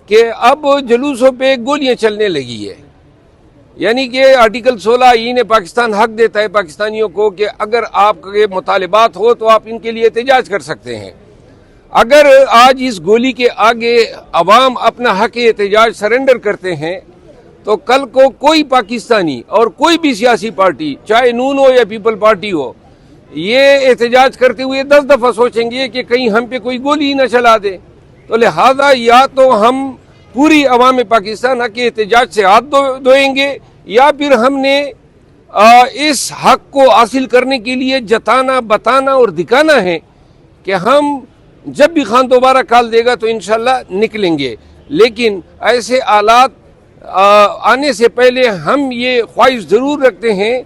کہ اب جلوسوں پہ گولیاں چلنے لگی ہے. یعنی کہ آرٹیکل 16 آئین پاکستان حق دیتا ہے پاکستانیوں کو کہ اگر آپ کے مطالبات ہو تو آپ ان کے لیے احتجاج کر سکتے ہیں. اگر آج اس گولی کے آگے عوام اپنا حق احتجاج سرنڈر کرتے ہیں تو کل کو کوئی پاکستانی اور کوئی بھی سیاسی پارٹی چاہے نون ہو یا پیپل پارٹی ہو یہ احتجاج کرتے ہوئے 10 دفعہ سوچیں گے کہ کہیں ہم پہ کوئی گولی نہ چلا دے. تو لہذا یا تو ہم پوری عوام پاکستان حق احتجاج سے ہاتھ دھوئیں گے یا پھر ہم نے اس حق کو حاصل کرنے کے لیے جتانا بتانا اور دکھانا ہے کہ ہم جب بھی خان دوبارہ کال دے گا تو انشاءاللہ نکلیں گے. لیکن ایسے آلات آنے سے پہلے ہم یہ خواہش ضرور رکھتے ہیں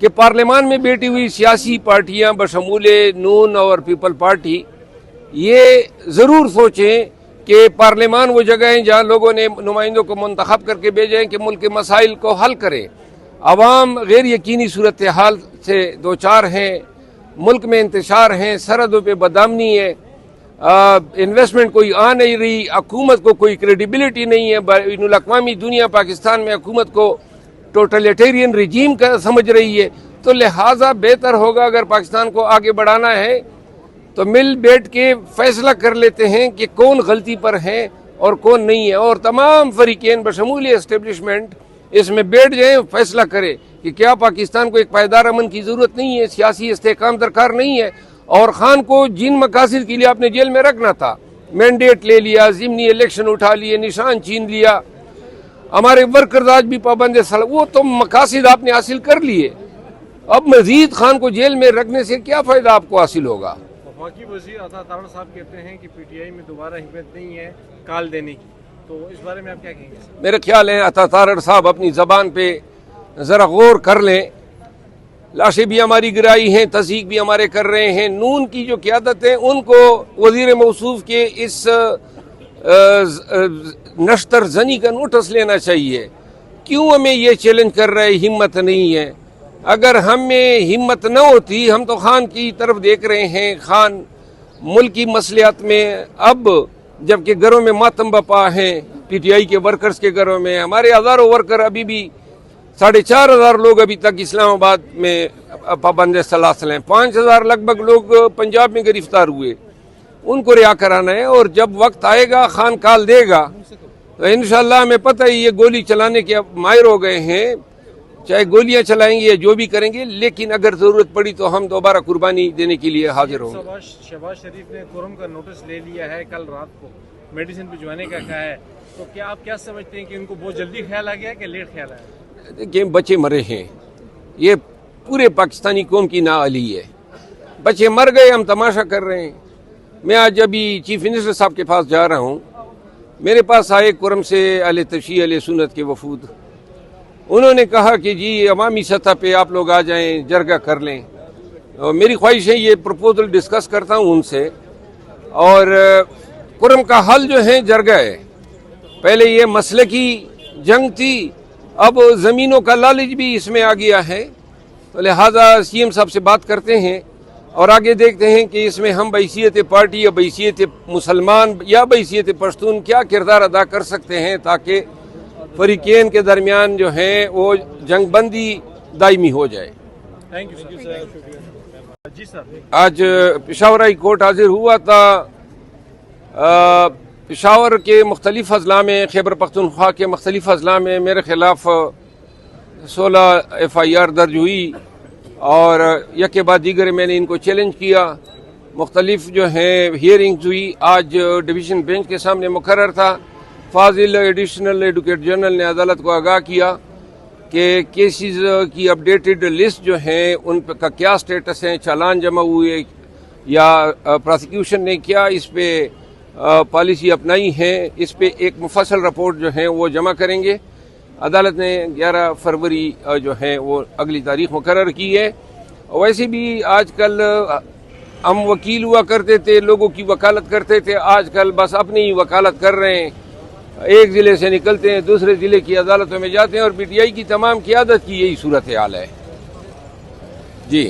کہ پارلیمان میں بیٹھی ہوئی سیاسی پارٹیاں بشمول نون اور پیپل پارٹی یہ ضرور سوچیں کہ پارلیمان وہ جگہ ہیں جہاں لوگوں نے نمائندوں کو منتخب کر کے بھیجے ہیں کہ ملک کے مسائل کو حل کریں. عوام غیر یقینی صورتحال سے دوچار ہیں، ملک میں انتشار ہیں، سرحدوں پہ بدامنی ہے، انویسٹمنٹ کوئی آ نہیں رہی، حکومت کو کوئی کریڈیبلٹی نہیں ہے، بین الاقوامی دنیا پاکستان میں حکومت کو ٹوٹلیٹیرین رجیم کا سمجھ رہی ہے. تو لہٰذا بہتر ہوگا اگر پاکستان کو آگے بڑھانا ہے تو مل بیٹھ کے فیصلہ کر لیتے ہیں کہ کون غلطی پر ہے اور کون نہیں ہے، اور تمام فریقین بشمول اسٹیبلشمنٹ اس میں بیٹھ جائیں، فیصلہ کرے کہ کیا پاکستان کو ایک پائیدار امن کی ضرورت نہیں ہے، سیاسی استحکام درکار نہیں ہے. اور خان کو جن مقاصد کے لیے آپ نے جیل میں رکھنا تھا، مینڈیٹ لے لیا، ضمنی الیکشن اٹھا لیے، نشان چھین لیا، ہمارے ورکرز آج بھی پابند ہے، وہ تو مقاصد آپ نے حاصل کر لیے. اب مزید خان کو جیل میں رکھنے سے کیا فائدہ آپ کو حاصل ہوگا؟ وفاقی وزیر عطا تارڑ صاحب کہتے ہیں کہ پی ٹی آئی میں دوبارہ ہمت نہیں ہے کال دینے کی، تو اس بارے میں آپ کیا کہیں گے؟ میرے خیال ہے عطا تارڑ صاحب اپنی زبان پہ ذرا غور کر لیں. لاشیں بھی ہماری گرائی ہیں، تصدیق بھی ہمارے کر رہے ہیں. نون کی جو قیادت ہے ان کو وزیر موصوف کے اس نشتر زنی کا نوٹس لینا چاہیے. کیوں ہمیں یہ چیلنج کر رہے ہمت نہیں ہے؟ اگر ہمیں ہمت نہ ہوتی، ہم تو خان کی طرف دیکھ رہے ہیں. خان ملکی مسئلیات میں اب جبکہ گھروں میں ماتم بپا ہیں، پی ٹی آئی کے ورکرز کے گھروں میں ہمارے ہزاروں ورکر، ابھی بھی 4,500 لوگ ابھی تک اسلام آباد میں پابند سلاسل ہیں، 5,000 لگ بھگ لوگ پنجاب میں گرفتار ہوئے. ان کو رہا کرانا ہے، اور جب وقت آئے گا خان کال دے گا تو انشاءاللہ ہمیں پتہ ہے یہ گولی چلانے کے اب ماہر ہو گئے ہیں، چاہے گولیاں چلائیں گے یا جو بھی کریں گے، لیکن اگر ضرورت پڑی تو ہم دوبارہ قربانی دینے کے لیے حاضر ہوں گے. شہباز شریف نے قرم کا نوٹس لے لیا ہے، کل رات کو میڈیسن بھجوانے کا کہا ہے، تو کیا آپ کیا سمجھتے ہیں کہ ان کو بہت جلدی خیال آ گیا کہ لیٹ خیال آیا؟ دیکھیں بچے مرے ہیں، یہ پورے پاکستانی قوم کی نااہلی ہے. بچے مر گئے، ہم تماشا کر رہے ہیں. میں آج ابھی چیف منسٹر صاحب کے پاس جا رہا ہوں، میرے پاس آئے قرم سے اہل تشیع اہل سنت کے وفود. انہوں نے کہا کہ جی عوامی سطح پہ آپ لوگ آ جائیں، جرگہ کر لیں. اور میری خواہش ہے یہ پروپوزل ڈسکس کرتا ہوں ان سے، اور قرم کا حل جو ہے جرگہ ہے. پہلے یہ مسلکی جنگ تھی، اب زمینوں کا لالچ بھی اس میں آ گیا ہے. تو لہٰذا سی ایم صاحب سے بات کرتے ہیں اور آگے دیکھتے ہیں کہ اس میں ہم بحیثیت پارٹی یا بحیثیت مسلمان یا بحیثیت پشتون کیا کردار ادا کر سکتے ہیں تاکہ فریقین کے درمیان جو ہیں وہ جنگ بندی دائمی ہو جائے. Thank you sir. جی سر، آج پشاور ہائی کورٹ حاضر ہوا تھا. پشاور کے مختلف اضلاع میں، خیبر پختونخوا کے مختلف اضلاع میں میرے خلاف 16 FIR درج ہوئی، اور یک کے بعد دیگر میں نے ان کو چیلنج کیا. مختلف جو ہیں ہیئرنگز ہوئی. آج ڈویژن بینچ کے سامنے مقرر تھا. فاضل ایڈیشنل ایڈوکیٹ جنرل نے عدالت کو آگاہ کیا کہ کیسز کی اپڈیٹڈ لسٹ جو ہیں ان کا کیا سٹیٹس ہے، چالان جمع ہوئے یا پراسیکیوشن نے کیا اس پہ پالیسی اپنائی ہے. اس پہ ایک مفصل رپورٹ جو ہے وہ جمع کریں گے. عدالت نے 11 فروری جو ہے وہ اگلی تاریخ مقرر کی ہے. ویسے بھی آج کل ہم وکیل ہوا کرتے تھے، لوگوں کی وکالت کرتے تھے، آج کل بس اپنی ہی وکالت کر رہے ہیں. ایک ضلع سے نکلتے ہیں، دوسرے ضلع کی عدالتوں میں جاتے ہیں، اور پی ٹی آئی کی تمام قیادت کی یہی صورتحال ہے. جی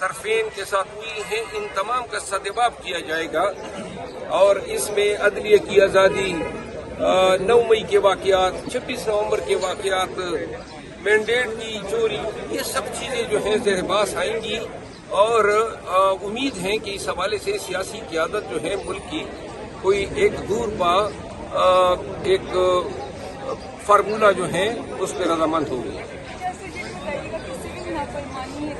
طرفین کے ساتھ ہوئی ہیں ان تمام کا سدباب کیا جائے گا، اور اس میں عدلیہ کی آزادی، 9 مئی کے واقعات، 26 نومبر کے واقعات، مینڈیٹ کی چوری، یہ سب چیزیں جو ہیں زیر بحث آئیں گی، اور امید ہے کہ اس حوالے سے سیاسی قیادت جو ہے ملک کی کوئی ایک دور پا ایک فارمولہ جو ہے اس پہ رضامند ہوگی۔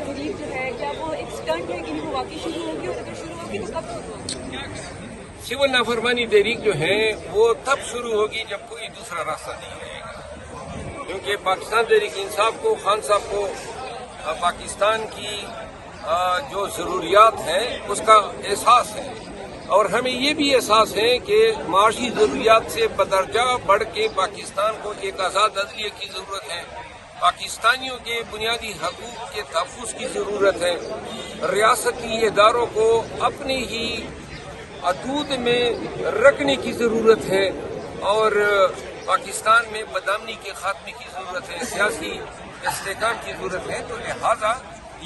تحریک جو ہے کیا وہ ایک سٹنٹ ہے کہ وہ واقعی شروع ہوگی، اور اگر شروع ہوگی تو کب شروع ہوگی؟ سول نافرمانی تحریک جو ہے وہ تب شروع ہوگی جب کوئی دوسرا راستہ نہیں رہے گا، کیونکہ پاکستان تحریک انصاف کو، خان صاحب کو پاکستان کی جو ضروریات ہیں اس کا احساس ہے، اور ہمیں یہ بھی احساس ہے کہ معاشی ضروریات سے بدرجہ بڑھ کے پاکستان کو ایک آزاد عدلیہ کی ضرورت ہے، پاکستانیوں کے بنیادی حقوق کے تحفظ کی ضرورت ہے، ریاستی اداروں کو اپنے ہی حدود میں رکھنے کی ضرورت ہے، اور پاکستان میں بدامنی کے خاتمے کی ضرورت ہے، سیاسی استحکام کی ضرورت ہے۔ تو لہذا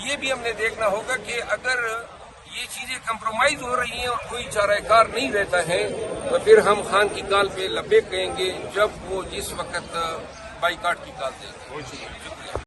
یہ بھی ہم نے دیکھنا ہوگا کہ اگر یہ چیزیں کمپرومائز ہو رہی ہیں اور کوئی چارہ کار نہیں رہتا ہے تو پھر ہم خان کی کال پہ لبیک کہیں گے جب وہ جس وقت بائیکاٹ کی کال دیں گے۔